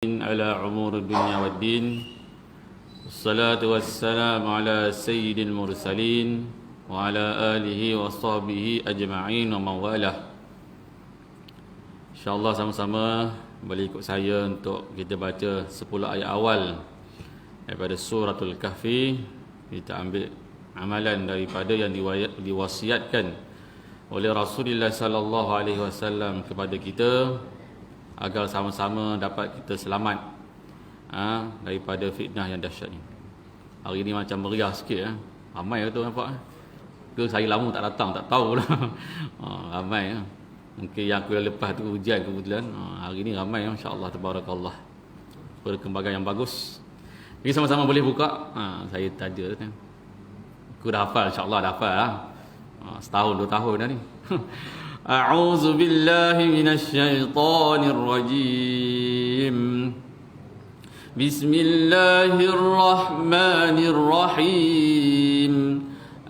على عمور الدنيا والدين والصلاة والسلام على سيد المرسلين وعلى آله وصحبه أجمعين ومن والاه. InsyaAllah sama-sama boleh ikut saya untuk kita baca 10 ayat awal daripada suratul Kahfi. Kita ambil amalan daripada yang diwasiatkan oleh Rasulullah sallallahu alaihi wasallam kepada kita, agar sama-sama dapat kita selamat daripada fitnah yang dahsyat ni. Hari ni macam meriah sikit. Ramai tu nampak. Ke saya lama tak datang, tak tahu lah. Ramai. Mungkin yang aku lepas tu hujan kebetulan. Hari ni ramai, insya-Allah, tabarakallah. Perkembangan yang bagus. Jadi sama-sama boleh buka. Saya tak ada. Aku dah hafal, insya-Allah dah hafal lah. Setahun, 2 tahun dah ni. أعوذ بالله من الشيطان الرجيم بسم الله الرحمن الرحيم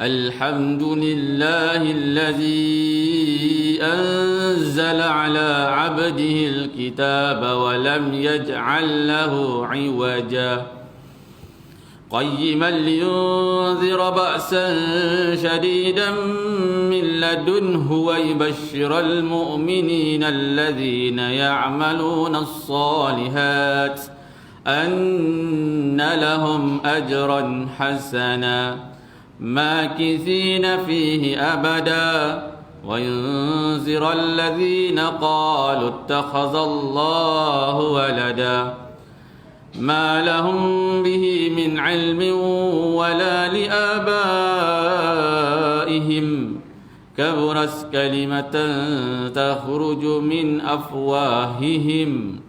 الحمد لله الذي أنزل على عبده الكتاب ولم يجعل له عوجا قيما لينذر بأسا شديدا من لدنه ويبشر المؤمنين الذين يعملون الصالحات أن لهم أجرا حسنا ماكثين فيه أبدا وينذر الذين قالوا اتخذ الله ولدا ما لهم به من علم ولا لآبائهم كبرت كلمة تخرج من أفواههم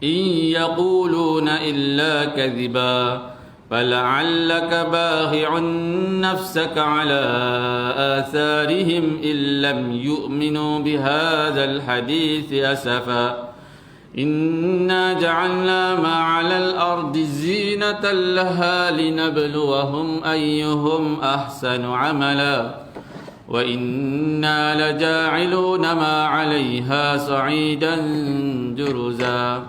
إن يقولون إلا كذبا فلعلك باخع نفسك على آثارهم إن لم يؤمنوا بهذا الحديث أسفا إنا جعلنا ما على الأرض زينة لها لنبلوهم أيهم أحسن عملا وإنا لجاعلون ما عليها صعيدا جرزا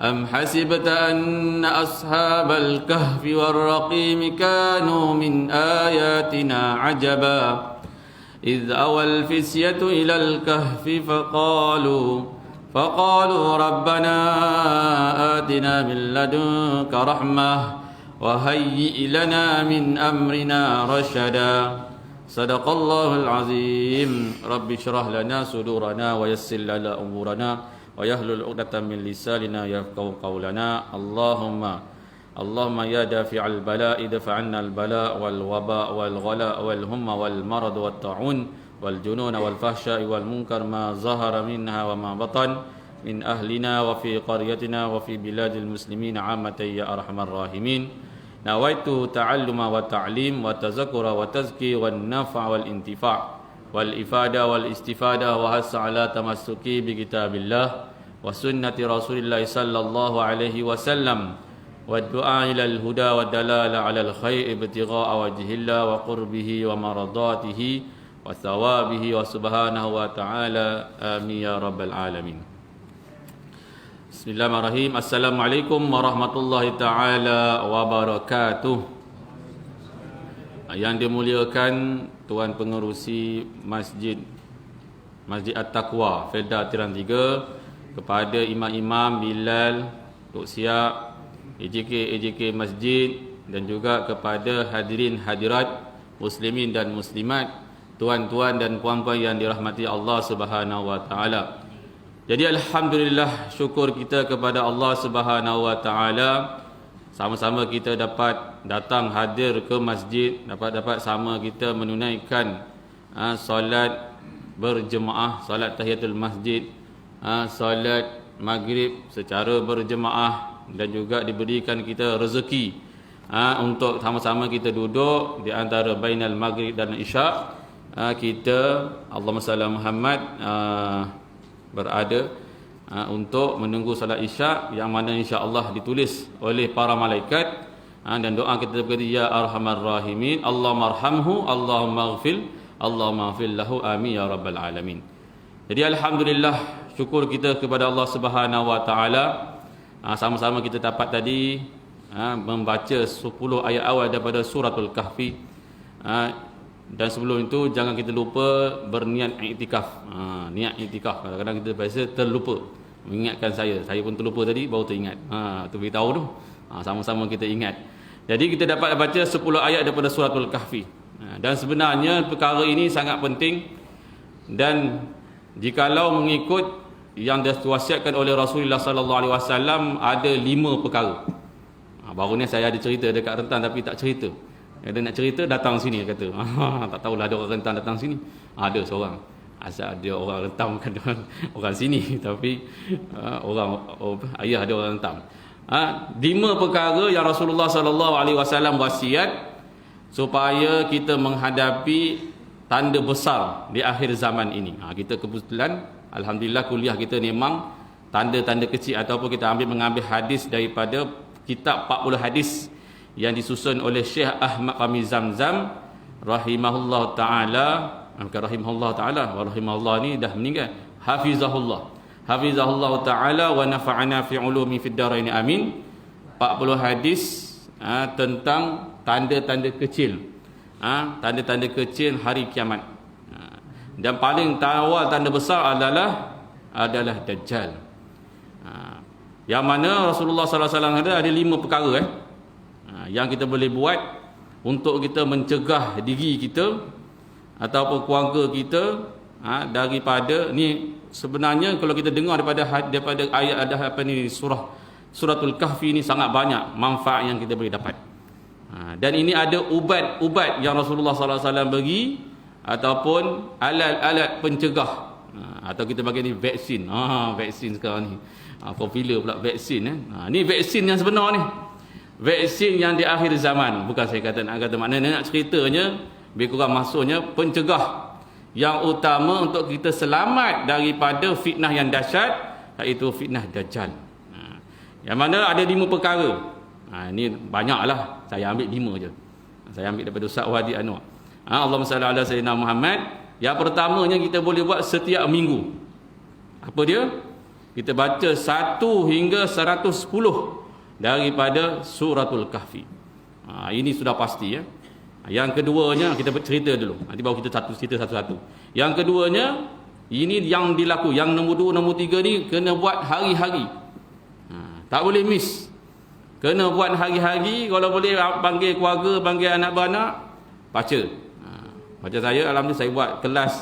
أم حسبت أن أصحاب الكهف والرقيم كانوا من آياتنا عجبا إذ أوى الفتية إلى الكهف فقالوا ربنا آتنا من لدنك رحمة وهيئ لنا من أمرنا رشدا صدق الله العظيم رب اشرح لنا صدورنا ويسر لنا أمورنا ويحلل عقدة من لساننا يفقهوا قولنا اللهم يا دافع البلاء ادفع عنا البلاء والوباء والغلاء والهم والمرض والطاعون والجنون والفحشاء والمنكر ما ظهر منها وما بطن من أهلنا وفي قريتنا وفي بلاد المسلمين عامة يا أرحم الراحمين نويت تعلم وتعليم وتذكر وتزكي والنفع والانتفاع والإفادة والاستفادة وحث على تمسكي بكتاب الله وسنة رسول الله صلى الله عليه وسلم والدعاء إلى الهدى والدلالة على الخير ابتغاء وجه الله وقربه ومرضاته وثوابه وسبحانه وتعالى آمين يا رب العالمين. Bismillahirrahmanirrahim. Assalamualaikum warahmatullahi taala wabarakatuh. Yang dimuliakan Tuan Pengerusi Masjid At-Taqwa Felda Tiran 3, kepada imam-imam Bilal, Tok Siap, AJK Masjid, dan juga kepada hadirin hadirat muslimin dan muslimat, tuan-tuan dan puan-puan yang dirahmati Allah Subhanahu wa taala. Jadi alhamdulillah, syukur kita kepada Allah Subhanahu wa taala, sama-sama kita dapat datang hadir ke masjid, dapat sama kita menunaikan solat berjemaah, solat tahiyatul masjid, solat maghrib secara berjemaah, dan juga diberikan kita rezeki untuk sama-sama kita duduk di antara bainal maghrib dan isyak. Kita Allahumma salli Muhammad berada untuk menunggu salat isyak, yang mana insya-Allah ditulis oleh para malaikat, dan doa kita berkata ya arhamar rahimin, Allahumma arhamhu, Allahumma ighfir, Allahumma ighfir lahu, amin ya rabbal alamin. Jadi alhamdulillah, syukur kita kepada Allah Subhanahu wa taala Sama-sama kita dapat tadi membaca 10 ayat awal daripada suratul Kahfi. Dan sebelum itu jangan kita lupa berniat iktikaf. Niat iktikaf. Kadang-kadang kita biasa terlupa. Mengingatkan saya pun terlupa tadi, baru teringat. Tu beritahu tu. Sama-sama kita ingat. Jadi kita dapat baca 10 ayat daripada suratul Kahfi. Dan sebenarnya perkara ini sangat penting, dan jikalau mengikut yang diwasiatkan oleh Rasulullah sallallahu alaihi wasallam, ada 5 perkara. Baru ni saya ada cerita dekat rentan tapi tak cerita. Ada nak cerita datang sini kata. Tak tahulah ada orang rentan datang sini. Ada seorang. Asal ada orang rentan bukan orang sini tapi ayah ada orang rentan. 5 perkara yang Rasulullah sallallahu alaihi wasallam wasiat supaya kita menghadapi tanda besar di akhir zaman ini. Kita kebetulan alhamdulillah kuliah kita memang tanda-tanda kecil, ataupun kita mengambil hadis daripada kitab 40 hadis yang disusun oleh Syekh Ahmad Qami Zamzam rahimahullah taala. Bukan rahimahullah taala, wa rahimahullah ni dah meninggal. Hafizahullah taala wa nafa'ana fi ulumi fid darain amin. 40 hadis tentang tanda-tanda kecil. Tanda-tanda kecil hari kiamat. Dan paling awal tanda besar adalah Dajjal. Yang mana Rasulullah sallallahu alaihi wasallam ada 5 perkara yang kita boleh buat untuk kita mencegah diri kita ataupun keluarga kita daripada ni. Sebenarnya kalau kita dengar daripada ayat suratul Kahfi ni sangat banyak manfaat yang kita boleh dapat. Dan ini ada ubat-ubat yang Rasulullah sallallahu alaihi wasallam bagi, ataupun alat-alat pencegah, atau kita panggil ni vaksin. Vaksin sekarang ni popular pula vaksin. Ni vaksin yang sebenar ni, vaksin yang di akhir zaman. Bukan saya kata maknanya nak ceritanya lebih kurang maksudnya pencegah yang utama untuk kita selamat daripada fitnah yang dahsyat, iaitu fitnah Dajjal. Yang mana ada 5 perkara. Ini banyaklah, saya ambil 5 je. Saya ambil daripada Ustaz Wadi Anwar. Allahumma salli ala sayyidina Muhammad. Yang pertamanya kita boleh buat setiap minggu. Apa dia? Kita baca 1 hingga 110 daripada suratul Kahfi. Ini sudah pasti ya. Yang keduanya kita cerita dulu. Nanti baru kita cerita satu-satu. Yang keduanya, ini yang dilaku. Yang nombor 2, nombor 3 ni kena buat hari-hari. Tak boleh miss. Kena buat hari-hari. Kalau boleh panggil keluarga, panggil anak beranak, baca. Macam saya, alhamdulillah saya buat kelas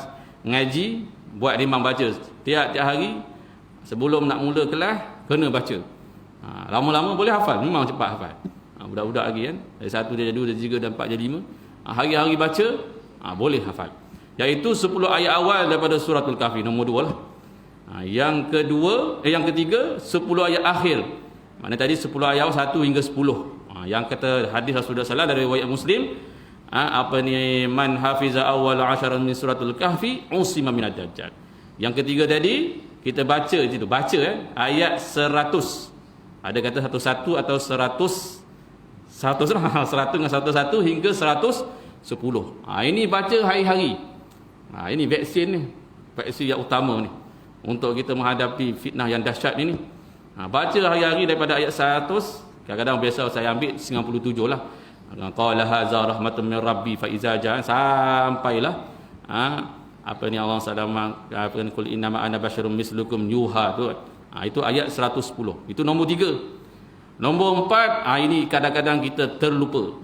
ngaji, buat rimang baca tiap-tiap hari. Sebelum nak mula kelas, kena baca. Lama-lama boleh hafal, memang cepat hafal. Budak-budak lagi kan, dari 1 dia 2 dia 3 dan 4 dia 5. Hari-hari baca, boleh hafal. Iaitu 10 ayat awal daripada suratul Kahfi, nombor 2 lah. Yang ketiga 10 ayat akhir. Mana tadi 10 ayat awal 1 hingga 10. Yang kata hadis Rasulullah sallallahu dari riwayat Muslim, man hafiza awwal 10 min suratul Kahfi usima minad dajjal. Yang ketiga tadi kita baca itu, ayat 100. Ada kata 11 atau 100 lah, 100 dengan 101 hingga 110. Ini baca hari-hari. Ini vaksin ni, vaksin yang utama ni untuk kita menghadapi fitnah yang dahsyat ini. Baca hari-hari daripada ayat 100. Kadang-kadang biasa saya ambil 97 lah. Qala hadza rahmatun min rabbi fa iza jaa, sampailah Allah sallallahu alaihi qul inna ma ana basyarum mislukum yuha tu. Itu ayat 110. Itu nombor 3. Nombor 4, ini kadang-kadang kita terlupa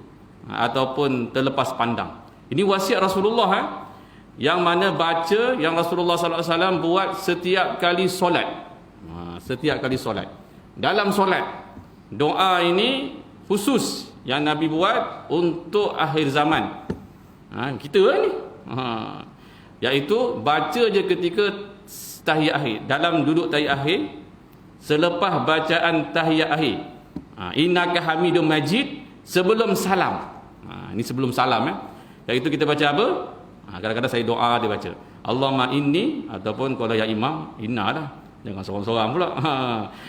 ataupun terlepas pandang. Ini wasiat Rasulullah yang mana baca, yang Rasulullah sallallahu alaihi wasallam buat setiap kali solat. Setiap kali solat. Dalam solat, doa ini khusus yang Nabi buat untuk akhir zaman. Kita ni. Iaitu baca je ketika tahiyat akhir. Dalam duduk tahiyat akhir, selepas bacaan tahiyat akhir. Innaka Hamidum Majid, sebelum salam. Ini sebelum salam ya. Iaitu kita baca apa? Kadang-kadang saya doa dia baca Allahumma inni, ataupun kalau yang imam inna dah. Jangan sorang-sorang pula.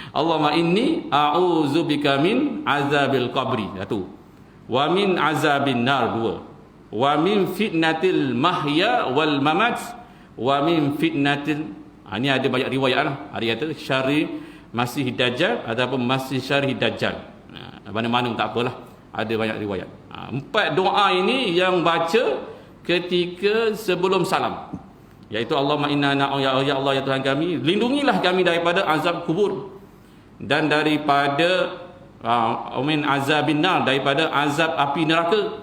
Allahumma inni a'udzubika min azabil qabri. Satu. Wa min azabin nar. 2. Wa min fitnatil mahya wal mamat. Wa min fitnatil ini ada banyak riwayat lah. Ada kata syarri Masih Dajjal ataupun Masih Syarih Dajjal. Mana-mana tak apalah, ada banyak riwayat. 4 doa ini yang baca ketika sebelum salam, iaitu Allahumma inna ya Allah ya Tuhan kami, lindungilah kami daripada azab kubur dan daripada min azabin nar, daripada azab api neraka,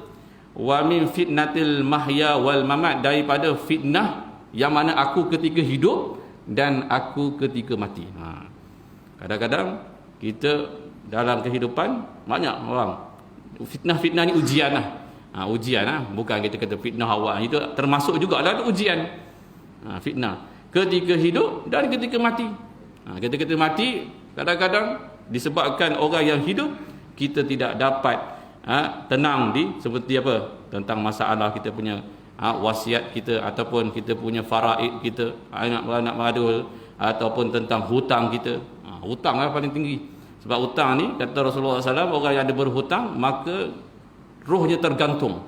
wa min fitnatil mahya wal mamat, daripada fitnah yang mana aku ketika hidup dan aku ketika mati. Kadang-kadang kita dalam kehidupan banyak orang fitnah ni ujian lah. Ujian lah, bukan kita kata fitnah awak itu termasuk juga lah, itu ujian. Fitnah ketika hidup dan ketika mati. Ketika mati kadang-kadang disebabkan orang yang hidup kita tidak dapat tenang di seperti apa tentang masalah kita punya wasiat kita ataupun kita punya faraid kita, anak beranak madu, ataupun tentang hutang kita. Hutang lah paling tinggi. Sebab hutang ni kata Rasulullah SAW, orang yang ada berhutang maka rohnya tergantung.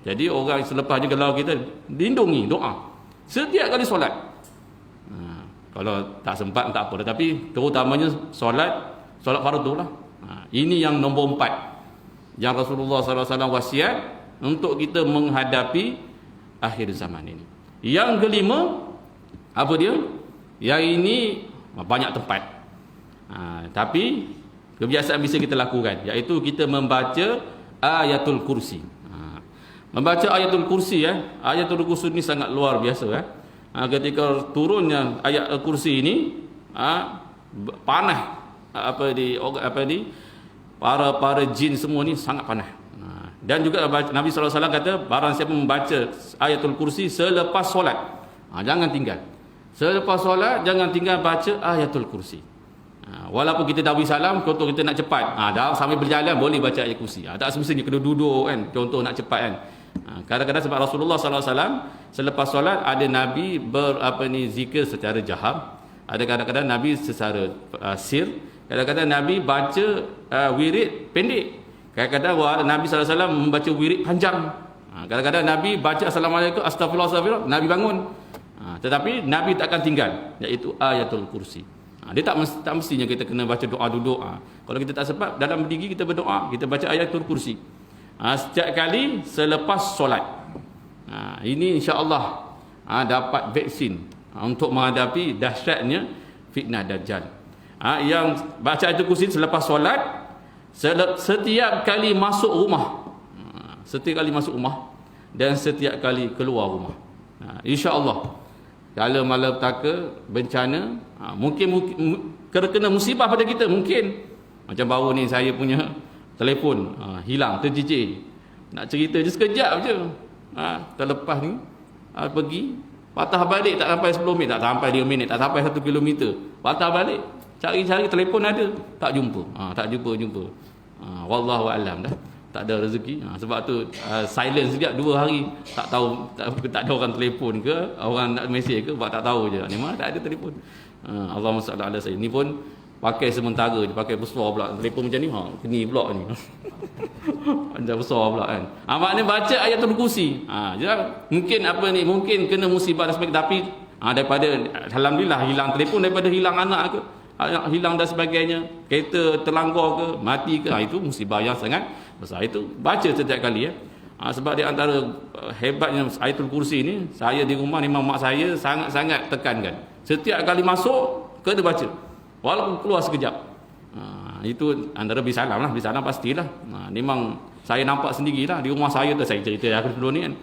Jadi orang selepas je kalau kita lindungi doa setiap kali solat. Kalau tak sempat tak apa, tapi terutamanya solat fardu lah. Ini yang nombor 4 yang Rasulullah SAW wasiat untuk kita menghadapi akhir zaman ini. Yang kelima, apa dia? Yang ini banyak tempat. Tapi kebiasaan bisa kita lakukan, iaitu kita membaca ayatul kursi. Membaca ayatul kursi ayatul kursi ini sangat luar biasa. Ketika turunnya ayat kursi ini, panah para jin semua ni sangat panah. Dan juga Nabi SAW kata, barang siapa membaca ayatul kursi selepas solat, jangan tinggal. Selepas solat jangan tinggal baca ayatul kursi. Walaupun kita dah beri salam, contoh kita nak cepat, dah sambil berjalan boleh baca ayat kursi. Tak semestinya kena duduk kan, contoh nak cepat kan. Kadang-kadang sebab Rasulullah SAW selepas solat ada Nabi zikir secara jahar, ada kadang-kadang Nabi secara sir, kadang-kadang Nabi baca wirid pendek, kadang-kadang Nabi SAW membaca wirid panjang, kadang-kadang Nabi baca assalamualaikum astagfirullah, Nabi bangun. Tetapi Nabi tak akan tinggal, iaitu ayatul kursi. Dia tak mestinya kita kena baca doa duduk. Kalau kita tak sempat dalam berdiri kita berdoa, kita baca ayatul kursi setiap kali selepas solat. Ini insya-Allah dapat vaksin untuk menghadapi dahsyatnya fitnah Dajjal. Yang baca ayatul kursi selepas solat setiap kali masuk rumah, setiap kali masuk rumah dan setiap kali keluar rumah. Insya-Allah kalau malapetaka bencana, mungkin kena musibah pada kita, mungkin macam baru ni saya punya telefon hilang, terjijik. Nak cerita je sekejap je, terlepas ni pergi patah balik, tak sampai 10 minit, tak sampai 2 minit, tak sampai 1 kilometer, patah balik, cari-cari telefon ada, tak jumpa. Tak jumpa. Wallahu a'lam dah, tak ada rezeki. Sebab tu silent sekejap 2 hari, tak tahu, tak ada orang telefon ke, orang nak mesej ke, tak tahu je ni mana tak ada telefon. Allahumma salli ala sayyidina. Ni pun pakai sementara je, pakai besar pula telefon macam ni, keni pula ni. Panjang besar pula kan. Maknanya baca ayatul kursi. Mungkin mungkin kena musibah dan sebagainya, tapi daripada alhamdulillah hilang telefon, daripada hilang anak ke, hilang dan sebagainya, kereta terlanggar ke, mati ke, itu musibah yang sangat besar. Itu baca setiap kali sebab di antara hebatnya ayatul kursi ni, saya di rumah memang mak saya sangat-sangat tekankan, setiap kali masuk kena baca walaupun keluar sekejap. Itu antara bisalam lah, bisalam pastilah. Memang saya nampak sendirilah di rumah saya tu, saya cerita aku dulu ni kan,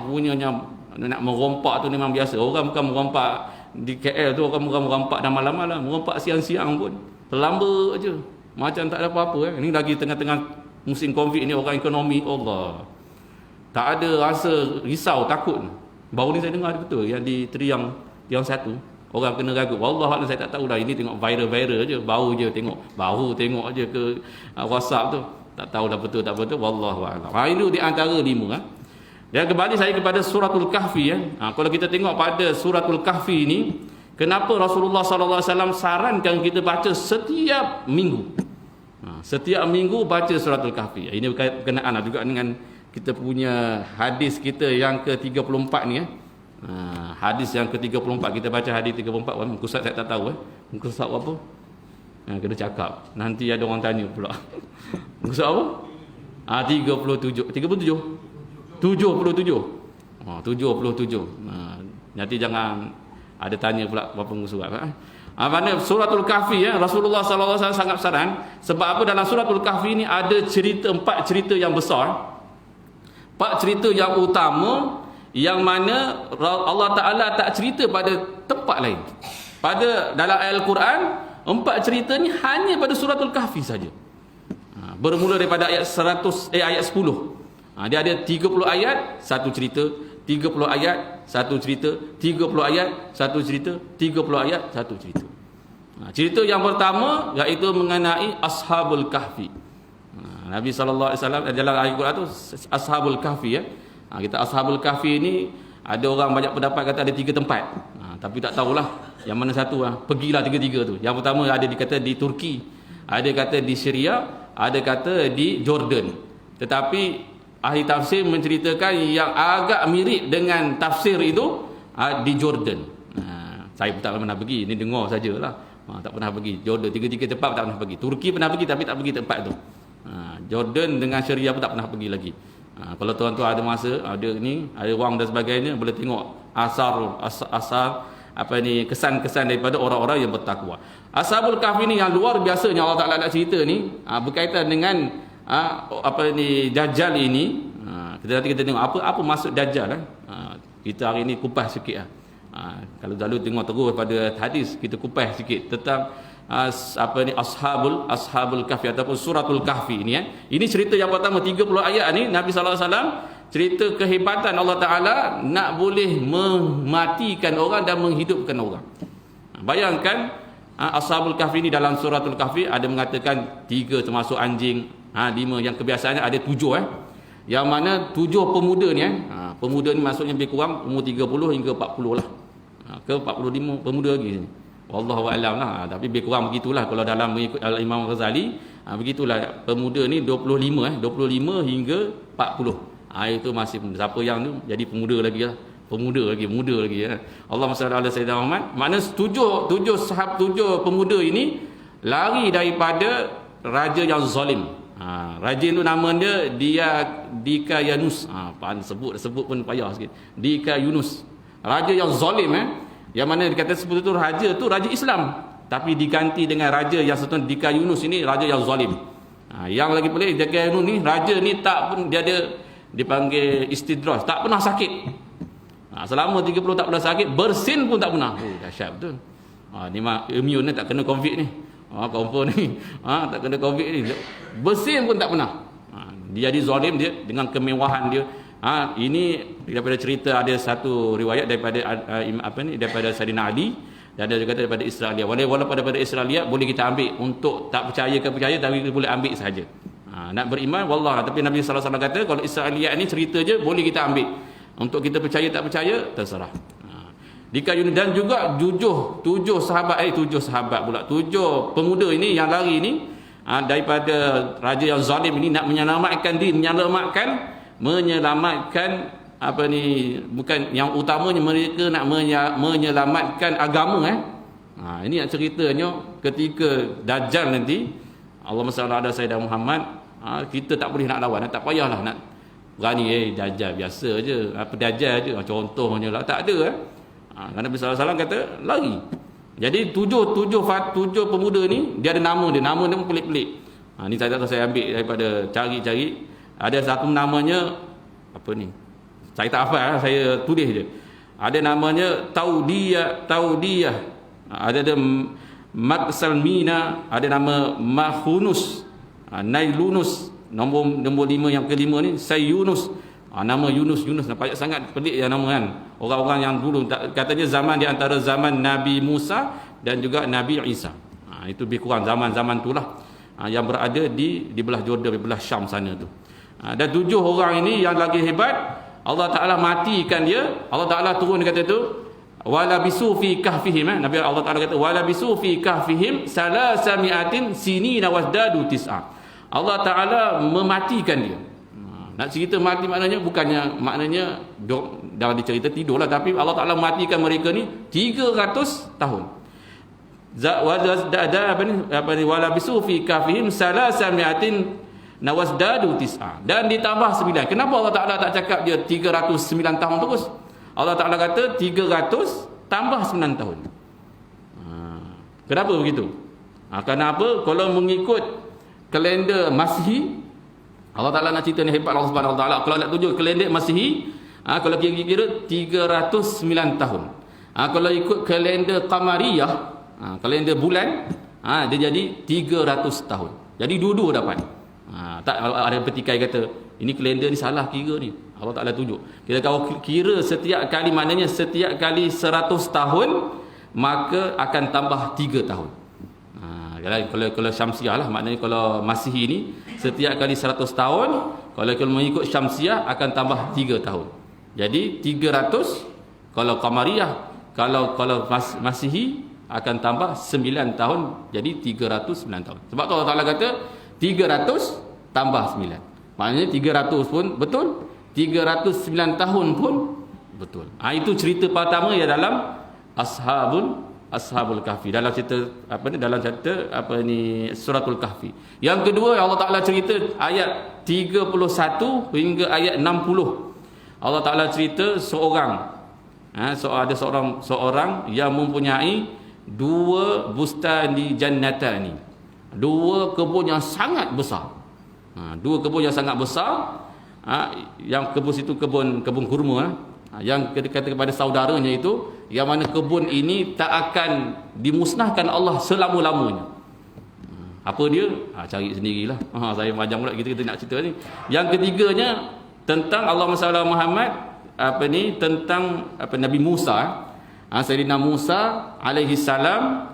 punyanya nak merompak tu memang biasa. Orang bukan merompak di KL tu, orang bukan merompak dah malam-malam, merompak siang-siang pun terlambat je, macam tak ada apa-apa. Ini lagi tengah-tengah musim Covid ni, orang ekonomi, Allah, tak ada rasa risau, takut. Baru ni saya dengar betul yang di Triang satu, orang kena ragu. Wallahualam saya tak tahulah, ini tengok viral je, baru tengok je ke WhatsApp tu, tak tahu dah betul tak betul, wallahualam. Itu di antara 5. Dan kembali saya kepada suratul kahfi. Kalau kita tengok pada suratul kahfi ni, kenapa Rasulullah SAW sarankan kita baca setiap minggu? Setiap minggu baca suratul kahfi. Ini berkenaan juga dengan kita punya hadis kita yang ke-34 ni. Hadis yang ke-34, kita baca hadis 34, muka surat saya tak tahu muka surat apa? Kena cakap, nanti ada orang tanya pula. Muka surat apa? 37. 77. 77. 77. Nanti jangan ada tanya pula berapa muka surat. Mana suratul kahfi Rasulullah sallallahu alaihi wasallam sangat saran. Sebab apa? Dalam suratul kahfi ni ada empat cerita yang besar, 4 cerita yang utama, yang mana Allah Ta'ala tak cerita pada tempat lain. Pada dalam Al-Quran, 4 cerita ni hanya pada suratul kahfi saja. Bermula daripada ayat 10. Dia ada 30 ayat, satu cerita, 30 ayat, satu cerita, 30 ayat, satu cerita, 30 ayat, satu cerita. Cerita yang pertama iaitu mengenai Ashabul Kahfi. Nabi SAW dalam ayat Quran tu Ashabul Kahfi kita Ashabul Kahfi ni ada orang banyak pendapat kata ada 3 tempat. Tapi tak tahulah yang mana satu pergilah 3-3 tu. Yang pertama ada dikata di Turki, ada kata di Syria, ada kata di Jordan. Tetapi ahli tafsir menceritakan yang agak mirip dengan tafsir itu di Jordan. Saya pun tak pernah pergi, ni dengar sajalah. Tak pernah pergi Jordan, 3 tempat tak pernah pergi. Turki pernah pergi tapi tak pergi tempat tu. Jordan dengan Syria pun tak pernah pergi lagi. Kalau tuan-tuan ada masa, ada wang dan sebagainya, boleh tengok asar kesan-kesan daripada orang-orang yang bertakwa. Ashabul Kahfi ni yang luar biasanya Allah Taala nak cerita ni berkaitan dengan Dajjal ini. Kita tengok apa maksud Dajjal. Kita hari ni kupas sikit kalau selalu tengok terus pada hadis, kita kupas sikit tentang Ashabul Kahfi ataupun suratul Kahfi ini. Ini cerita yang pertama, 30 ayat ni Nabi sallallahu alaihi wasallam cerita kehebatan Allah Taala nak boleh mematikan orang dan menghidupkan orang. Bayangkan Ashabul Kahfi ni dalam suratul Kahfi ada mengatakan 3 termasuk anjing, 5 yang kebiasaannya ada 7 yang mana 7 pemuda ni pemuda ni maksudnya lebih kurang umur 30 hingga 40 lah, ke 45 pemuda lagi sini. Wallahu a'lam lah, tapi lebih kurang begitulah kalau dalam mengikut Imam Ghazali. Begitulah pemuda ni 25 hingga 40. Itu masih siapa yang tu jadi pemuda lagi lah. Muda lagi Allahumma salli ala sayyidina Muhammad. Makna 7 pemuda ini lari daripada raja yang zalim. Raja itu nama dia Dikayanus. Sebut pun payah sikit. Dikayanus. Raja yang zalim yang mana dikata sebut itu raja Islam, tapi diganti dengan raja yang satu Dikayanus ini raja yang zalim. Yang lagi pelik, Dikayanus ni raja ni tak pun dia ada dipanggil istidraj, tak pernah sakit. Selama 30 tak pernah sakit, bersin pun tak pernah. Dahsyat betul. Ni immune ni tak kena covid ni. Confirm ni. Tak kena covid ni. Bersin pun tak pernah. Dia jadi zalim dia dengan kemewahan dia. Ini daripada cerita, ada satu riwayat daripada daripada Sayyidina Ali, dan ada juga daripada Israiliyat. Walaupun daripada Israiliyat boleh kita ambil untuk tak percaya ke percaya, tapi kita boleh ambil saja. Nak beriman wallah, tapi Nabi sallallahu alaihi wasallam kata kalau Israiliyat ni cerita je boleh kita ambil. Untuk kita percaya tak percaya terserah. Dikayun dan juga 7 sahabat pula, 7 pemuda ini yang lari ini daripada raja yang zalim ini nak menyelamatkan bukan yang utamanya, mereka nak menyelamatkan agama. Ini yang ceritanya ketika Dajjal nanti, Allahumma salli ala sayyidina Muhammad, kita tak boleh nak lawan, tak payahlah nak berani Dajjal biasa je, Dajjal je contohnya lah, tak ada Kerana Nabi sallallahu alaihi wasallam kata lari. Jadi 7 pemuda ni dia ada nama dia pun pelik-pelik. Ni saya ambil daripada cari-cari. Ada satu namanya apa ni, saya tak hafal, saya tulis je. Ada namanya Taudiyah, ada Maksalmina, ada nama Mahunus, Nailunus, nombor 5 yang kelima ni Sayyunus. Nama Yunus nampak sangat pelik ya nama kan. Orang-orang yang dulu katanya zaman di antara zaman Nabi Musa dan juga Nabi Isa. Itu lebih kurang zaman-zaman itulah yang berada di belah Jordan, di belah Syam sana tu. Dan 7 orang ini yang lagi hebat, Allah Taala matikan dia. Allah Taala turun kata tu wala bisu fi kahfihim. Nabi Allah Taala kata wala bisu fi kahfihim salasamiatin sinina wasdadu tis'a. Allah Taala mematikan dia. Nak cerita mati maknanya dah dicerita tidurlah, tapi Allah Taala matikan mereka ni 300 tahun. Wala bisu fi kafihim salasamiatin nawasdadu tis'a, dan ditambah 9. Kenapa Allah Taala tak cakap dia 309 tahun terus? Allah Taala kata 300 tambah 9 tahun. Kenapa begitu? Kenapa? Kalau mengikut kalender Masihi, Allah Taala nak cerita ni hebat Allah Subhanahu Wa Taala. Kalau nak tunjuk kalender Masihi, kalau kira-kira 309 tahun. Kalau ikut kalender Qamariyah, kalender bulan, dia jadi 300 tahun. Jadi dua-dua dapat. Tak ada petikai kata ini kalender ni salah kira ni. Allah Taala tunjuk. Kita kalau kira setiap kali, maknanya setiap kali 100 tahun, maka akan tambah 3 tahun. Kalau Syamsiah lah, maknanya kalau Masihi ni setiap kali 100 tahun, kalau mengikut Syamsiah akan tambah 3 tahun. Jadi 300. Kalau Qamariyah, kalau Masihi akan tambah 9 tahun, jadi 309 tahun. Sebab tu Allah Taala kata 300 tambah 9. Maknanya 300 pun betul, 309 tahun pun betul. Itu cerita pertama yang dalam Ashabul Kahfi, dalam cerita Suratul Kahfi. Yang kedua Allah Taala cerita ayat 31 hingga ayat 60. Allah Taala cerita ada seorang yang mempunyai 2 bustan di jannatan ni. 2 kebun yang sangat besar. 2 kebun yang sangat besar. Yang kebun situ kebun kurma. Yang kata kepada saudaranya itu, yang mana kebun ini tak akan dimusnahkan Allah selama-lamanya. Apa dia? Cari sendirilah. Saya macam pula kita nak cerita ni. Yang ketiganya tentang Allah Muhammad tentang Nabi Musa. Sayyidina Musa alaihi salam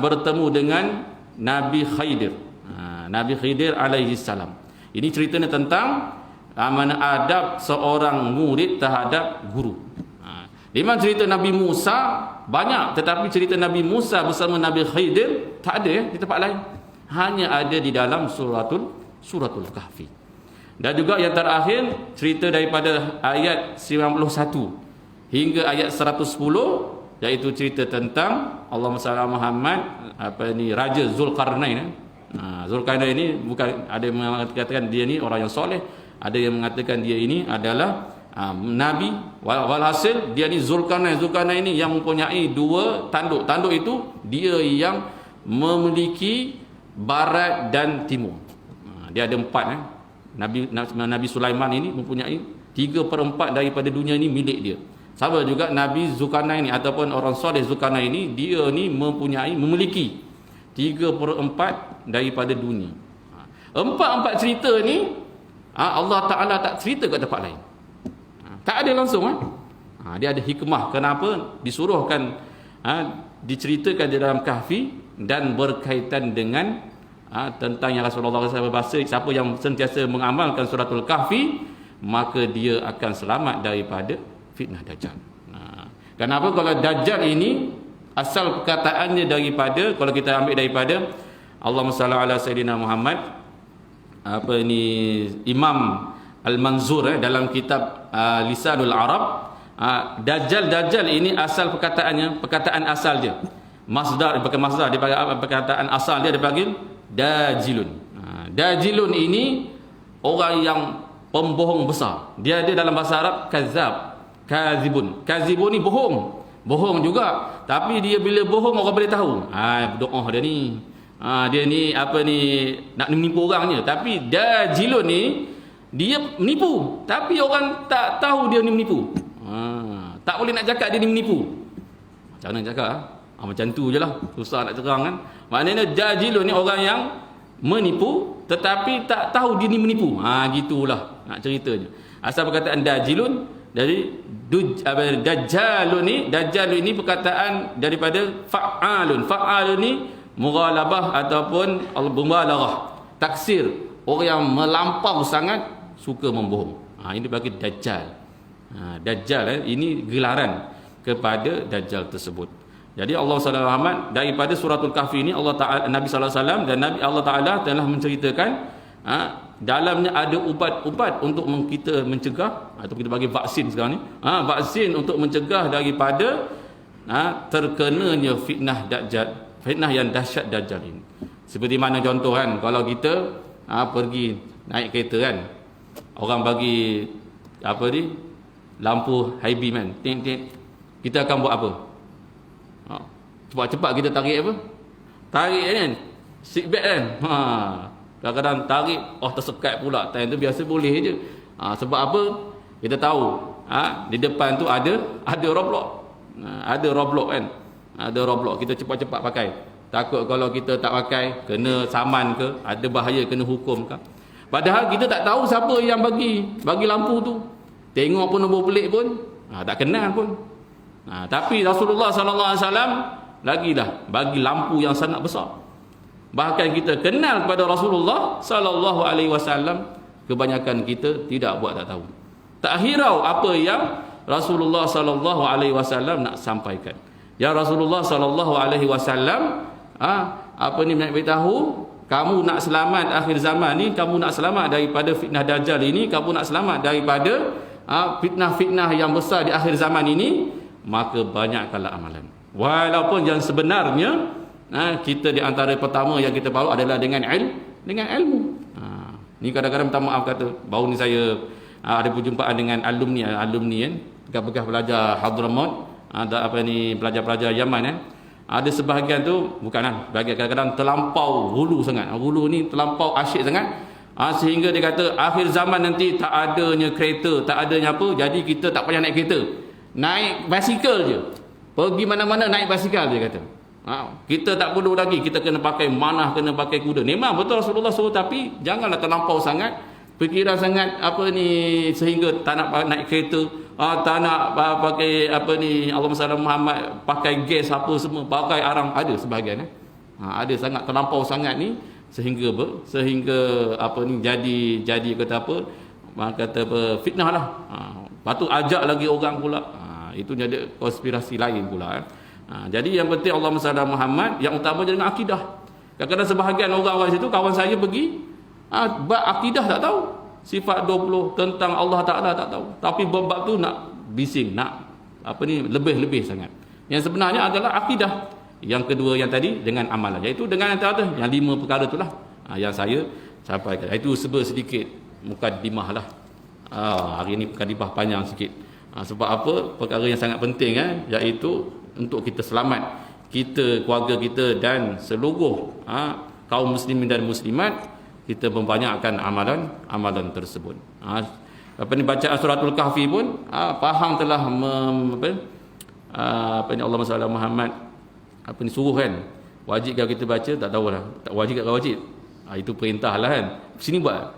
bertemu dengan Nabi Khidir. Nabi Khidir alaihi salam. Ini ceritanya tentang mana adab seorang murid terhadap guru. Memang cerita Nabi Musa banyak, tetapi cerita Nabi Musa bersama Nabi Khidir tak ada di tempat lain. Hanya ada di dalam Suratul Kahfi. Dan juga yang terakhir, cerita daripada ayat 91 hingga ayat 110, iaitu cerita tentang Allah Muhammad Raja Zulkarnain. Zulkarnain ini bukan, ada yang mengatakan dia ni orang yang soleh, ada yang mengatakan dia ini adalah Nabi. Walhasil dia ni Zulkarnain ini yang mempunyai 2 tanduk. Tanduk itu dia yang memiliki barat dan timur. Dia ada 4. Nabi Sulaiman ini mempunyai 3/4 daripada dunia ini milik dia. Sama juga Nabi Zulkarnain ini ataupun orang soleh Zulkarnain ini, dia ni memiliki 3/4 daripada dunia. 4 cerita ni Allah Ta'ala tak cerita kat tempat lain. Tak ada langsung. Dia ada hikmah kenapa disuruhkan diceritakan di dalam kahfi, dan berkaitan dengan tentang yang Rasulullah SAW bahasa, siapa yang sentiasa mengamalkan suratul kahfi, maka dia akan selamat daripada fitnah Dajjal. Kenapa? Kalau Dajjal ini asal perkataannya daripada, kalau kita ambil daripada Allahumma salli ala Sayyidina Muhammad, Imam Al-Manzur dalam kitab Lisanul Arab, Dajjal ini asal perkataan asal dia, bukan masdar, dia panggil perkataan asal dia dipanggil Dajilun. Dajilun ini orang yang pembohong besar. Dia ada dalam bahasa Arab kazibun. Kazibun ni bohong juga, tapi dia bila bohong orang boleh tahu. Doa dia ni. Dia ni nak menipu orangnya. Tapi Dajilun ni dia menipu, tapi orang tak tahu dia ni menipu. Tak boleh nak cakap dia ni menipu. Macam mana nak cakap? Macam tu je lah, susah nak terang kan. Maknanya Dajilun ni orang yang menipu, tetapi tak tahu dia ni menipu. Gitulah nak ceritanya. Asal perkataan Dajilun dari Dajjalun ini perkataan daripada fa'alun. Fa'alun ni mughalabah ataupun al-mubalaghah, taksir, orang yang melampau sangat suka membohong. Ini bagi Dajjal. Dajjal ini gelaran kepada Dajjal tersebut. Jadi Allah SWT daripada suratul kahfi ini, Allah Ta'ala, Nabi SAW dan Allah Ta'ala telah menceritakan dalamnya ada ubat-ubat untuk kita mencegah, atau kita bagi vaksin sekarang ni, vaksin untuk mencegah daripada terkenanya fitnah yang dahsyat Dajjal ini. Seperti mana contoh kan, kalau kita pergi naik kereta kan, orang bagi lampu high beam kan, kita akan buat apa? Cepat-cepat kita tarik apa? Tarik kan, seatbelt kan. Kadang-kadang tarik, tersekat pula. Time tu biasa boleh je. Sebab apa? Kita tahu di depan tu ada roadblock. Ada roadblock kan. Ada roadblock. Kita cepat-cepat pakai. Takut kalau kita tak pakai, kena saman ke, ada bahaya kena hukum ke. Padahal kita tak tahu siapa yang bagi lampu tu. Tengok pun nombor pelik pun tak kenal pun. Tapi Rasulullah sallallahu alaihi wasallam lagilah bagi lampu yang sangat besar. Bahkan kita kenal kepada Rasulullah sallallahu alaihi wasallam, kebanyakan kita tidak buat tak tahu. Tak hirau apa yang Rasulullah sallallahu alaihi wasallam nak sampaikan. Ya Rasulullah sallallahu alaihi wasallam nak beritahu, kamu nak selamat akhir zaman ni, kamu nak selamat daripada fitnah Dajjal ini, kamu nak selamat daripada fitnah-fitnah yang besar di akhir zaman ini, maka banyakkanlah amalan. Walaupun yang sebenarnya kita di antara pertama yang kita perlu adalah dengan ilmu. Ni kadang-kadang minta maaf kata, baru ni saya ada perjumpaan dengan alumni kan, bekas-bekas pelajar Hadramaut, ada pelajar-pelajar Yaman kan. Ada sebahagian tu bukanlah, bagi kadang-kadang terlampau hulu sangat. Hulu ni terlampau asyik sangat, sehingga dia kata akhir zaman nanti tak adanya kereta, tak adanya apa, jadi kita tak payah naik kereta, naik basikal je, pergi mana-mana naik basikal, dia kata. Kita tak perlu lagi, kita kena pakai manah, kena pakai kuda. Memang betul Rasulullah suruh, tapi janganlah terlampau sangat, fikiran sangat sehingga tak nak naik kereta, tak nak pakai Allahumma salli Muhammad, pakai gas apa semua, pakai arang. Ada sebahagian ada sangat terlampau sangat ni, sehingga jadi fitnah lah. Lepas tu ajak lagi orang pula, itu jadi konspirasi lain pula. Jadi yang penting Allahumma salli Muhammad, yang utama dengan akidah. Kadang-kadang sebahagian orang situ, kawan saya pergi, bab akidah tak tahu, sifat 20 tentang Allah Ta'ala tak tahu, tapi bab tu nak bising, nak lebih-lebih sangat. Yang sebenarnya adalah akidah. Yang kedua yang tadi dengan amalan, iaitu dengan yang 5 perkara itulah yang saya sampaikan. Itu sedikit mukadimah lah. Hari ini mukadimah panjang sikit. Sebab apa? Perkara yang sangat penting iaitu untuk kita selamat, kita, keluarga kita dan seluruh kaum muslimin dan muslimat, kita membanyakkan amalan tersebut. Bacaan suratul Kahfi pun faham telah Allahumma salli Muhammad suruh kan, wajib kalau kita baca, tak tahulah, tak wajib tak wajib, itu perintah lah kan. Sini buat,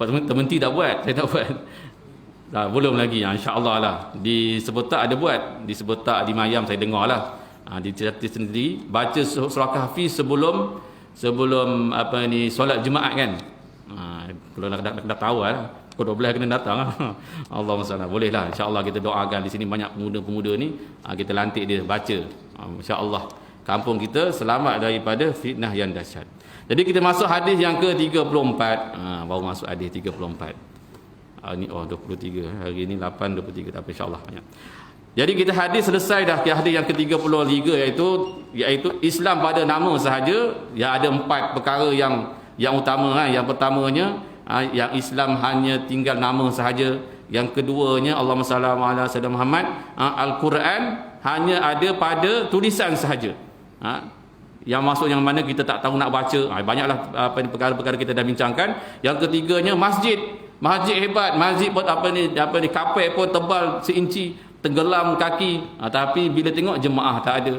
teman-teman tak buat, saya tak buat. Belum lagi, insya-Allah lah. Di Sebetak ada buat, di Sebetak, di Mayam saya dengar lah, di Certis sendiri baca surah Kahfi sebelum solat Jumaat kan. Kalau nak tahu pukul 12 kena datang Allahumma salli. Boleh lah, insya-Allah kita doakan. Di sini banyak pemuda-pemuda ni, kita lantik dia baca, insya-Allah kampung kita selamat daripada fitnah yang dahsyat. Jadi kita masuk hadis yang ke-34. Baru masuk hadis 34. Ini 23, hari ini 8:23, tapi insya-Allah banyak. Jadi kita hadis selesai dah, hadis yang ke-33 iaitu Islam pada nama sahaja. Yang ada 4 perkara yang utama. Yang pertamanya, yang Islam hanya tinggal nama sahaja. Yang keduanya, Allahumma salli ala sayyidina Muhammad, Al-Quran hanya ada pada tulisan sahaja. Yang masuk yang mana kita tak tahu nak baca. Banyaklah perkara-perkara kita dah bincangkan. Yang ketiganya, masjid hebat, masjid pun kapal pun tebal seinci, tenggelam kaki, tapi bila tengok jemaah tak ada.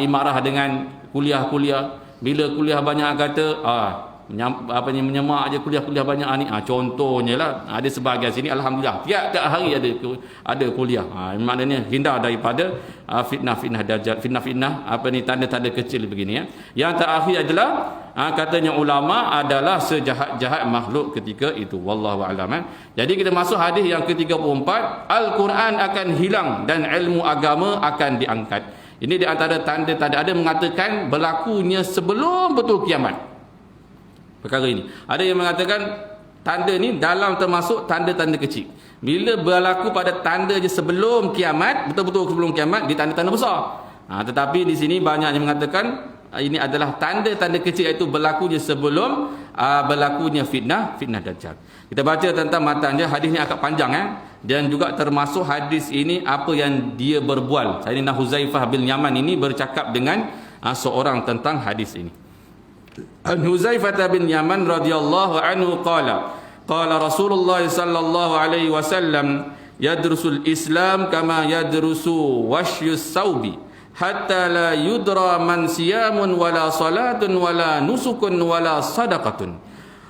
Imarah dengan kuliah-kuliah, bila kuliah banyak kata menyemak aja kuliah-kuliah banyak ni. Contohnya lah, ada sebahagian sini alhamdulillah tiap-tiap hari ada kuliah. Maknanya hindar daripada fitnah-fitnah Dajjal, fitnah-fitnah tanda-tanda kecil begini. Yang terakhir adalah katanya ulama adalah sejahat-jahat makhluk ketika itu. Wallahu a'lam. Jadi kita masuk hadis yang ke-34, Al-Quran akan hilang dan ilmu agama akan diangkat. Ini di antara tanda-tanda, ada mengatakan berlakunya sebelum betul kiamat. perkara ini. Ada yang mengatakan tanda ni dalam termasuk tanda-tanda kecil. Bila berlaku pada tanda je sebelum kiamat, betul-betul sebelum kiamat, di tanda-tanda besar. Tetapi di sini banyak yang mengatakan ini adalah tanda-tanda kecil, iaitu berlakunya sebelum berlakunya fitnah Dajjal. Kita baca tentang matanya, hadis ni agak panjang dan juga termasuk hadis ini apa yang dia berbual. Sayyidina Huzaifah bin Yaman ini bercakap dengan seorang tentang hadis ini. An Huzaifah bin Yaman radhiyallahu anhu qala Rasulullah sallallahu alaihi wasallam yadrusul Islam kama yadrusu washyus saubi hatta la yudra man siyamun wala salatun wala nusukun wala sadaqatun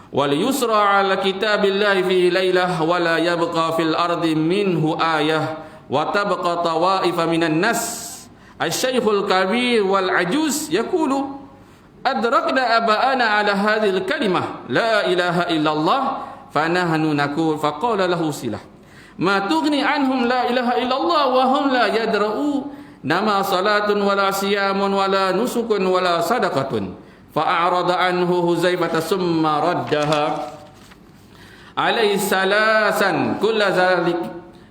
wal yusra ala kitabillahi fi lailah wala yabqa fil ardi minhu ayah wa tabqa tawaifa minan nas asy-syaikhul kabir wal ajuz yaqulu adrakna aba'ana ala hadhil kalimah la ilaha illallah fanahnu naqul faqala lahu silah ma tughni anhum la ilaha illallah wa hum la yadra'u nama salatun wala siyamun wala nusukun wala sadaqatun fa'arada anhu Huzaifah summa raddaha alaihi salasan kulla zalik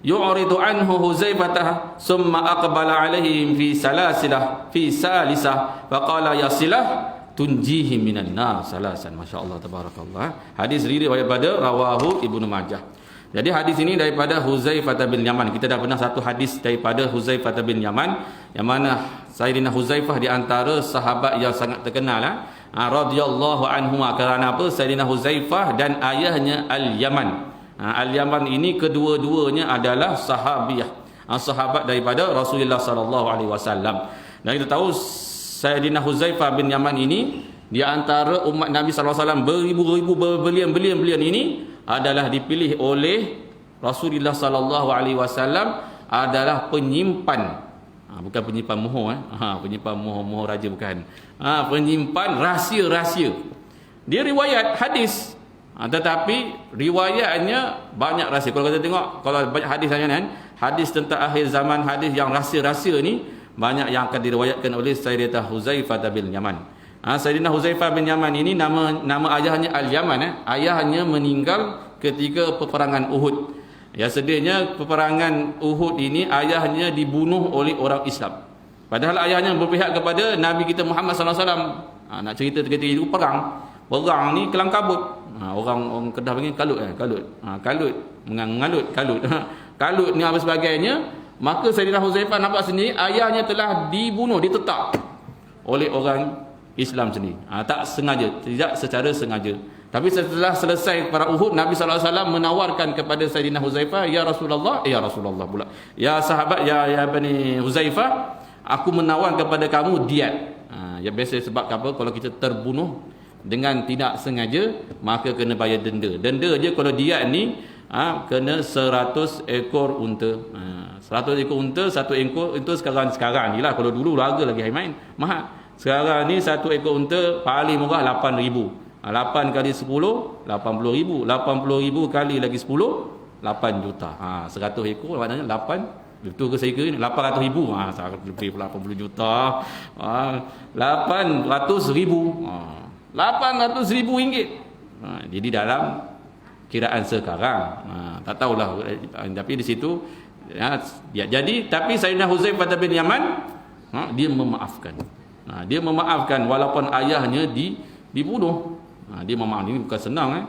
yu'ridu anhu Huzaifah summa aqbala alaihim fi salasilah fi salisah faqala ya silah tunjihi minan nar salasan. Masya-Allah tabarakallah. Hadis riwayat daripada rawahu Ibnu Majah. Jadi hadis ini daripada Huzaifah bin Yaman. Kita dah pernah satu hadis daripada Huzaifah bin Yaman yang mana Sayyidina Huzaifah di antara sahabat yang sangat terkenal radhiyallahu anhu. Kerana apa? Sayyidina Huzaifah dan ayahnya Al-Yaman. Al-Yaman ini kedua-duanya adalah sahabiah, sahabat daripada Rasulullah sallallahu alaihi wasallam. Dan kita tahu Sayyidina Huzaifah bin Yaman ini di antara umat Nabi sallallahu alaihi wasallam beribu-ribu berbilion-bilion ini adalah dipilih oleh Rasulullah sallallahu alaihi wasallam adalah penyimpan, bukan penyimpan mohon penyimpan mohon raja bukan, penyimpan rahsia-rahsia. Dia riwayat hadis, tetapi riwayatnya banyak rahsia. Kalau kita tengok, kalau banyak hadis hadis tentang akhir zaman, hadis yang rahsia-rahsia ni banyak yang akan diriwayatkan oleh Sayyidina Huzaifah bin Yaman. Sayyidina Huzaifah bin Yaman ini nama ayahnya Al-Yaman. Ayahnya meninggal ketika peperangan Uhud. Ya, sedihnya peperangan Uhud ini ayahnya dibunuh oleh orang Islam. Padahal ayahnya berpihak kepada Nabi kita Muhammad sallallahu alaihi wasallam. Nak cerita ketika itu perang ni kelang kabut. Orang Kedah panggil kalut kalut mengalut kalut. Kalut ni apa sebagainya. Maka Sayyidina Huzaifah nampak sendiri ayahnya telah dibunuh, ditetak oleh orang Islam sendiri. Tak sengaja, tidak secara sengaja. Tapi setelah selesai perang Uhud, Nabi sallallahu alaihi wasallam menawarkan kepada Sayyidina Huzaifah, ya Rasulullah pula. Ya sahabat, ya Bani Huzaifah, aku menawar kepada kamu diat. Ya biasa sebab apa? Kalau kita terbunuh dengan tidak sengaja, maka kena bayar denda. Denda je kalau diat ni kena 100 ekor unta. 100 ekor unta, 1 ekor itu sekarang ni lah. Kalau dulu harga lagi main mahal. Sekarang ni 1 ekor unta paling murah 8,000. 8 kali 10 80,000. 80,000 kali lagi 10 8 juta. 100 ekor maknanya 8, betul ke saya kira ni 800,000. Lebih pula 80 juta. 800,000. 800,000 ringgit. Jadi dalam kiraan sekarang, tak tahulah, tapi di situ jadi tapi Sayyidina Huzaifah bin Yaman dia memaafkan. Dia memaafkan walaupun ayahnya dibunuh. Dia memaafkan. Ini bukan senang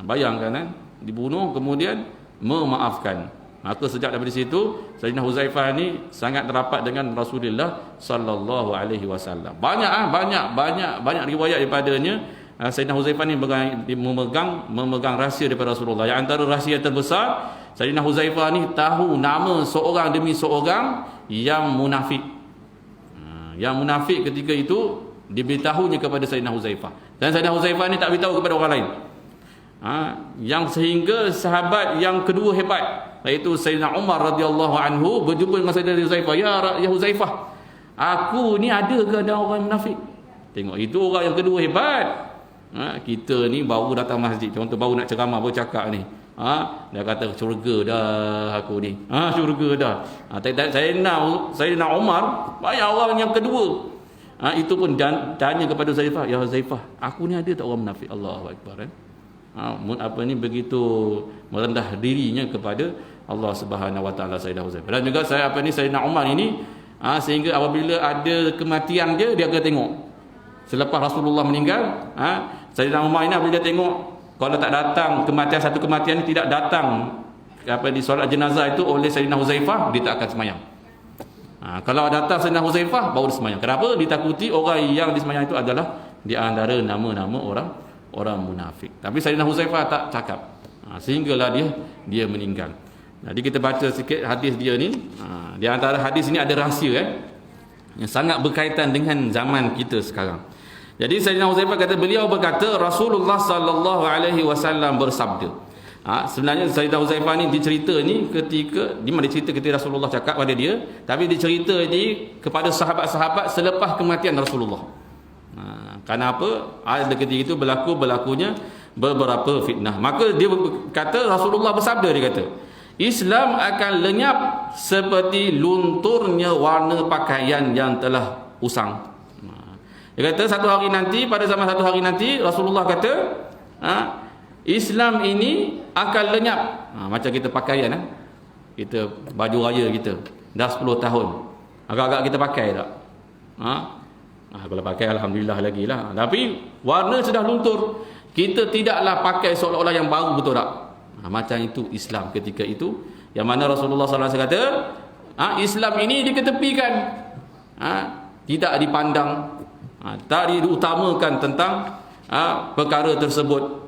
bayangkan dibunuh kemudian memaafkan. Maka sejak daripada situ Sayyidina Huzaifah ni sangat rapat dengan Rasulullah sallallahu alaihi wasallam. Banyak riwayat daripadanya. Sayyidina Huzaifah ni memegang rahsia daripada Rasulullah. Yang antara rahsia terbesar, Sayyidina Huzaifah ni tahu nama seorang demi seorang yang munafik. Yang munafik ketika itu diberitahunya kepada Sayyidina Huzaifah. Dan Sayyidina Huzaifah ni tak beritahu kepada orang lain. Yang sehingga sahabat yang kedua hebat, iaitu Sayyidina Umar radhiyallahu anhu berjumpa dengan Sayyidina Huzaifah. Ya Huzaifah, aku ni ada ke ada orang munafik? Tengok, itu orang yang kedua hebat. Kita ni baru datang masjid, contoh baru nak ceramah, baru cakap ni, dia kata syurga dah aku ni, syurga dah. Sayyidina Umar banyak orang yang kedua, Itu pun tanya kepada Huzaifah, ya Huzaifah, aku ni ada tak orang munafik? Allahu akbar. Begitu merendah dirinya kepada Allah Subhanahu wa taala Sayyidah Huzaifah. Dan juga Sayyidina Umar ini sehingga apabila ada kematian dia akan tengok. Selepas Rasulullah meninggal, Sayyidina Umar ini apabila dia tengok kalau tak datang satu kematian tidak datang di solat jenazah itu oleh Sayyidina Huzaifah, dia tak akan sembahyang. Kalau datang Sayyidina Huzaifah baru dia sembahyang. Kenapa? Ditakuti orang yang disembahyang itu adalah di antara nama-nama orang munafik. Tapi Sayyidina Huzaifah tak cakap. Sehinggalah dia meninggal. Jadi kita baca sikit hadis dia ni. Di antara hadis ini ada rahsia yang sangat berkaitan dengan zaman kita sekarang. Jadi Sayyidina Huzaifah beliau berkata Rasulullah sallallahu alaihi wasallam bersabda. Sebenarnya Sayyidina Huzaifah ni dicerita ni ketika di mana cerita ketika Rasulullah cakap pada dia, tapi dicerita ni kepada sahabat-sahabat selepas kematian Rasulullah. Kenapa? Ada ketika itu berlakunya beberapa fitnah. Maka dia kata Rasulullah bersabda, dia kata Islam akan lenyap seperti lunturnya warna pakaian yang telah usang. Dia kata pada zaman satu hari nanti Rasulullah kata Islam ini akan lenyap. Macam kita pakaian kita baju raya kita dah 10 tahun. Agak-agak kita pakai tak? Kalau pakai alhamdulillah lagi lah. Tapi warna sudah luntur. Kita tidaklah pakai seolah-olah yang baru, betul tak? Macam itu Islam ketika itu, yang mana Rasulullah SAW kata Islam ini diketepikan, tidak dipandang, tak diutamakan tentang perkara tersebut.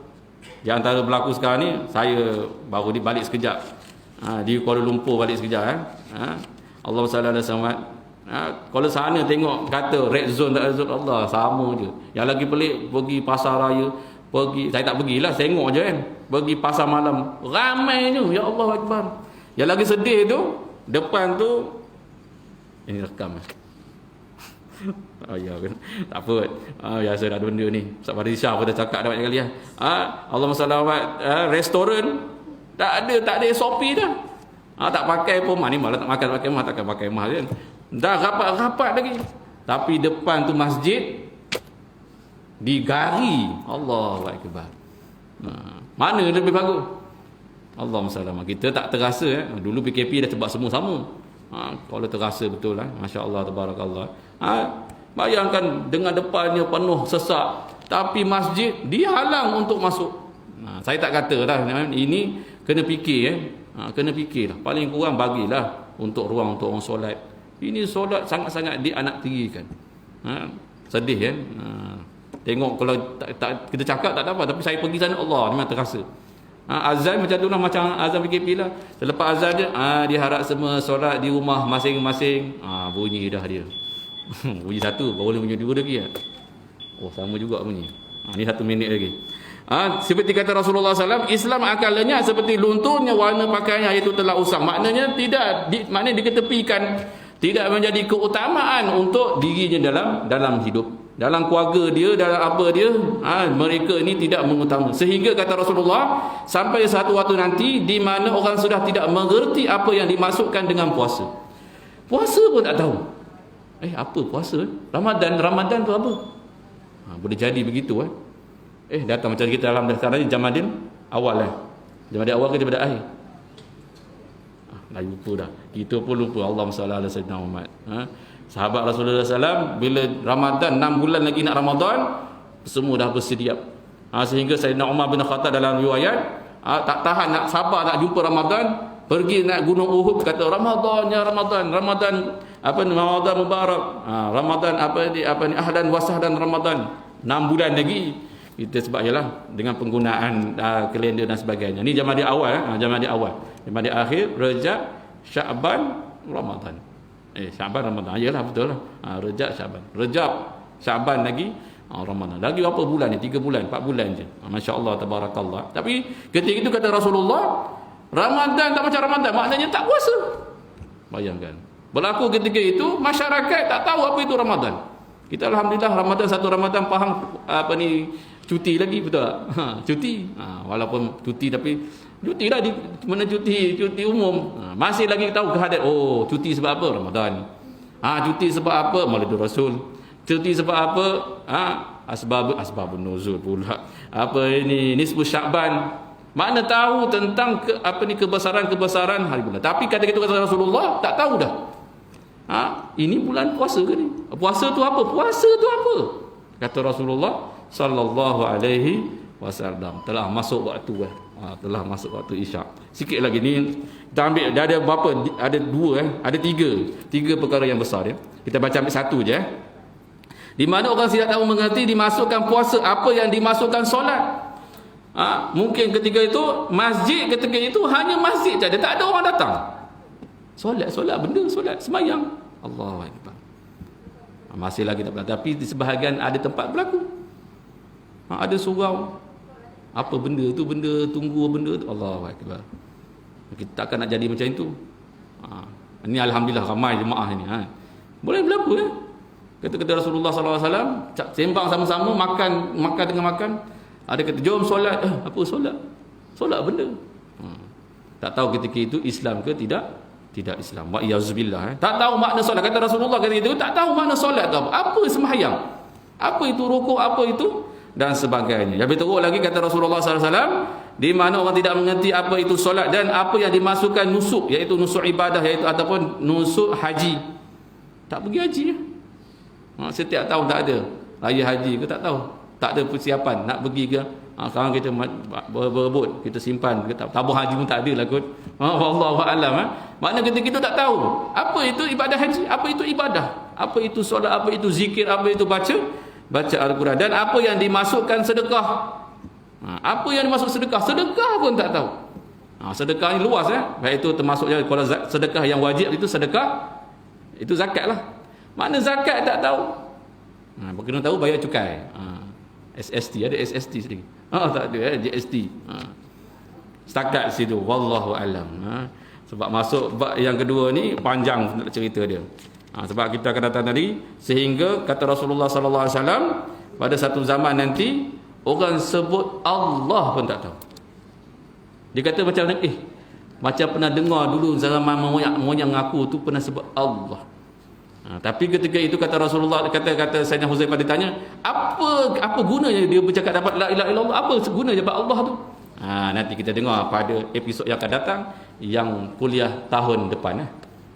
Di antara berlaku sekarang ni, saya baru balik sekejap di Kuala Lumpur, balik sekejap Allahumma salli ala Muhammad. Kalau sana tengok kata red zone tak red zone, Allah sama je. Yang lagi pelik pergi pasar raya, saya tak pergilah, tengok je kan. Pergi pasar malam, ramainya, ya Allah akbar. Yang lagi sedih tu, depan tu ini rekam. Ya kan. Tak apa. Biasa dah ada benda ni. Ustaz Fadil Syah pun dah cakap dah banyak kali Allahumma salli ala restoran tak ada SOP dah. Tak pakai pun ni malah tak makan pakai mah, takkan pakai mah kan. Dah rapat-rapat lagi. Tapi depan tu masjid digari. Allahu akbar. Mana lebih bagus? Allahumma salli. Kita tak terasa dulu PKP dah sebab semua sama. Kalau terasa betul masya-Allah tabarakallah. Bayangkan dengan depannya penuh sesak, tapi masjid dihalang untuk masuk. Saya tak kata dah ini kena fikir kena fikirlah. Paling kurang bagilah untuk ruang untuk orang solat. Ini solat sangat-sangat dianaktirikan. Sedih kan? Tengok kalau tak kita cakap tak ada apa, tapi saya pergi sana Allah memang terasa. Azan macam tu lah, macam azan PKP lah. Selepas azan dia harap semua solat di rumah masing-masing. Bunyi dah dia. Bunyi satu, baru bunyi dua lagi sama juga bunyi. Ni 1 minit lagi. Seperti kata Rasulullah SAW, Islam akan lenyap seperti lunturnya warna pakaiannya, iaitu telah usang. Maknanya maknanya diketepikan, tidak menjadi keutamaan untuk dirinya dalam hidup, dalam keluarga dia, dalam apa dia. Mereka ini tidak mengutamakan. Sehingga kata Rasulullah, sampai satu waktu nanti di mana orang sudah tidak mengerti apa yang dimaksudkan dengan puasa. Puasa pun tak tahu. Apa puasa? Ramadan tu apa? Boleh jadi begitu datang macam kita dalam sekarang ni Jamadil awal Jamadil awal ke daripada akhir? Dah lupa dah. Kita pun lupa. Allahumma salli ala sayyidina Muhammad. Sahabat Rasulullah SAW bila Ramadan 6 bulan lagi nak Ramadan, semua dah bersedia. Sehingga Sayyidina Umar bin Khattab dalam riwayat tak tahan, nak sabar nak jumpa Ramadan, pergi nak gunung Uhud, kata Ramadan ya Ramadan Ramadan mubarak. Ramadan ahlan wa sahlan Ramadan. 6 bulan lagi. Kita sebab ialah dengan penggunaan kalender dan sebagainya. Ni Jamadil awal, Jamadil awal. Jamadil akhir, Rejab, Syaban, Ramadan. Syaban Ramadan. Yalah betul lah. Rejab Syaban. Rejab Syaban lagi Ramadan. Lagi berapa bulan ni? 3 bulan, 4 bulan je. Masya-Allah tabarakallah. Tapi ketika itu kata Rasulullah, Ramadan tak macam Ramadan, maknanya tak puasa. Bayangkan. Berlaku ketika itu masyarakat tak tahu apa itu Ramadan. Kita alhamdulillah Ramadan, satu Ramadan faham cuti lagi, betul tak? Cuti. Walaupun cuti tapi cuti lah di mana cuti umum. Masih lagi tahu kehadat. Cuti sebab apa? Ramadan. Cuti sebab apa? Maulidul Rasul. Cuti sebab apa? Asbabun nuzul pula. Apa ini? Nisfu Sya'ban. Mana tahu tentang kebesaran-kebesaran hari bulan. Tapi kata Rasulullah tak tahu dah. Ini bulan puasa ke ni? Puasa tu apa? Puasa tu apa? Kata Rasulullah sallallahu alaihi wasallam, telah masuk waktu telah masuk waktu Isyak. Sikit lagi ni kita ambil, dah ada berapa? Ada dua ada tiga perkara yang besar ya. Kita baca ambil satu je Di mana orang tidak tahu mengerti dimasukkan puasa, apa yang dimasukkan solat. Mungkin ketika itu masjid, ketika itu hanya masjid saja, tak ada orang datang. Solat benda, solat sembahyang. Allahu akbar. Masih lagi tak berlaku. Tapi di sebahagian ada tempat berlaku. Ada surau. Apa benda tu? Benda tunggu benda tu. Allahu akbar. Kita takkan nak jadi macam itu. Ini alhamdulillah ramai jemaah ini. Boleh berlaku ya. Kata Rasulullah SAW, sembang sama-sama, makan tengah makan. Ada kata jom solat. Apa solat? Solat benda. Tak tahu ketika itu Islam ke tidak? Tidak Islam. Wa iyazubillah. Tak tahu makna solat. Kata Rasulullah ketika itu tak tahu makna solat tu apa sembahyang. Apa itu rukuk, apa itu dan sebagainya. Lebih teruk lagi kata Rasulullah SAW, di mana orang tidak mengerti apa itu solat dan apa yang dimasukkan nusuk, iaitu nusuk ibadah, iaitu ataupun nusuk haji. Tak pergi haji ya. Setiap tahun tak ada raya haji ke, tak tahu, tak ada persiapan nak pergi ke. Sekarang kita berebut, kita simpan, kita tabung haji pun tak ada lah kot. Wallahu a'lam. Makna ketika itu tak tahu apa itu ibadah haji, apa itu ibadah, apa itu solat, apa itu zikir, apa itu baca Al-Quran, dan apa yang dimasukkan sedekah. Apa yang dimasuk sedekah pun tak tahu. Sedekah ni luas baik itu termasuknya kalau sedekah yang wajib itu sedekah, itu zakat lah. Mana zakat tak tahu. Kena tahu bayar cukai. SST, ada SST sedikit. Tak ada GST. Setakat situ, wallahu alam. Sebab masuk bab yang kedua ni panjang nak cerita dia. Sebab kita akan datang tadi, sehingga kata Rasulullah sallallahu alaihi wasallam, pada satu zaman nanti orang sebut Allah pun tak tahu. Dia kata macam pernah dengar dulu zaman moyang aku tu pernah sebut Allah. Tapi ketika itu kata Rasulullah, kata Sayyidina Huzaifah ditanya, apa gunanya dia bercakap dapat la ilaha illallah, apa gunanya dapat Allah tu? Nanti kita dengar pada episod yang akan datang, yang kuliah tahun depan.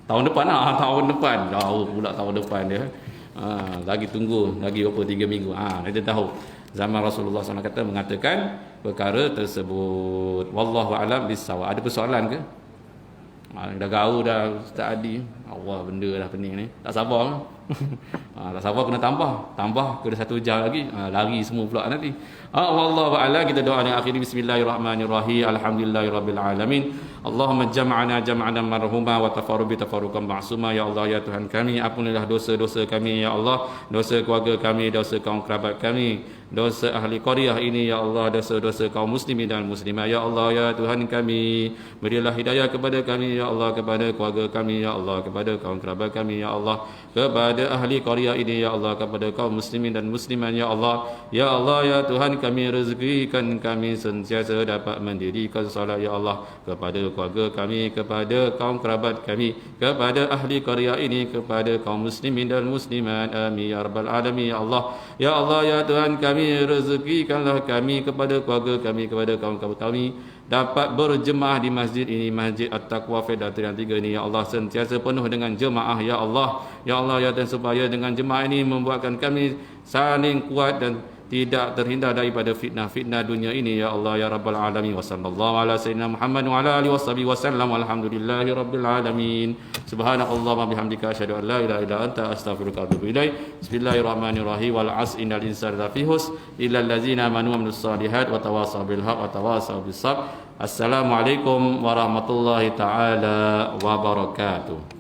Tahun depan. Jauh pula tahun depan dia. Lagi tunggu lagi berapa 3 minggu. Kita tahu zaman Rasulullah SAW mengatakan perkara tersebut. Wallahu a'lam bissawab. Ada persoalan ke? Dah gaul dah Ustaz Adi. Allah, benda dah pening ni. Tak sabar. Tak sabar kena tambah kena 1 jam lagi. Lari semua pula nanti. Wallahu a'lam. Kita doa dengan akhir bismillahirrahmanirrahim. Alhamdulillahirabbil alamin. Allahumma jam'ana jam'ana marhuma wa tafarruqi tafarruqan ma'suma. Ya Allah ya Tuhan kami, ampunilah dosa-dosa kami ya Allah, dosa keluarga kami, dosa kaum kerabat kami, dosa ahli qaryah ini ya Allah, dosa-dosa kaum muslimin dan muslimah ya Allah ya Tuhan kami. Berilah hidayah kepada kami ya Allah, kepada keluarga kami ya Allah, kepada kaum kerabat kami ya Allah, kepada ahli qaryah ini ya Allah, kepada kaum muslimin dan muslimat ya Allah. Ya Allah ya Tuhan kami, rezekikan kami sentiasa dapat mendirikan salat ya Allah, kepada keluarga kami, kepada kaum kerabat kami, kepada ahli qaryah ini, kepada kaum muslimin dan muslimat. Amin ya rabbal alamin ya Allah. Ya Allah ya Tuhan kami, rezekikanlah kami, kepada keluarga kami, kepada kaum kerabat kami, dapat berjemaah di masjid ini, Masjid At-Taqwa Federator yang 3 ini ya Allah, sentiasa penuh dengan jemaah ya Allah. Ya Allah ya Tuhan, supaya dengan jemaah ini membuatkan kami saling kuat dan tidak terhindar daripada fitnah-fitnah dunia ini ya Allah ya rabbal alamin. Wa sallallahu ala sayyidina Muhammad wa ala alihi washabihi wasallam. Alhamdulillahi rabbil alamin. Subhanakallahumma bihamdika asyhadu an la ilaha illa anta astaghfiruka wa atubu ilaik. Bismillahirrahmanirrahim. Wal 'asri innal insana lafi khusr illa allazina amanu wa amilus solihat wa tawasaw bil haqq wa tawasaw bis sabr. Assalamualaikum warahmatullahi taala wabarakatuh.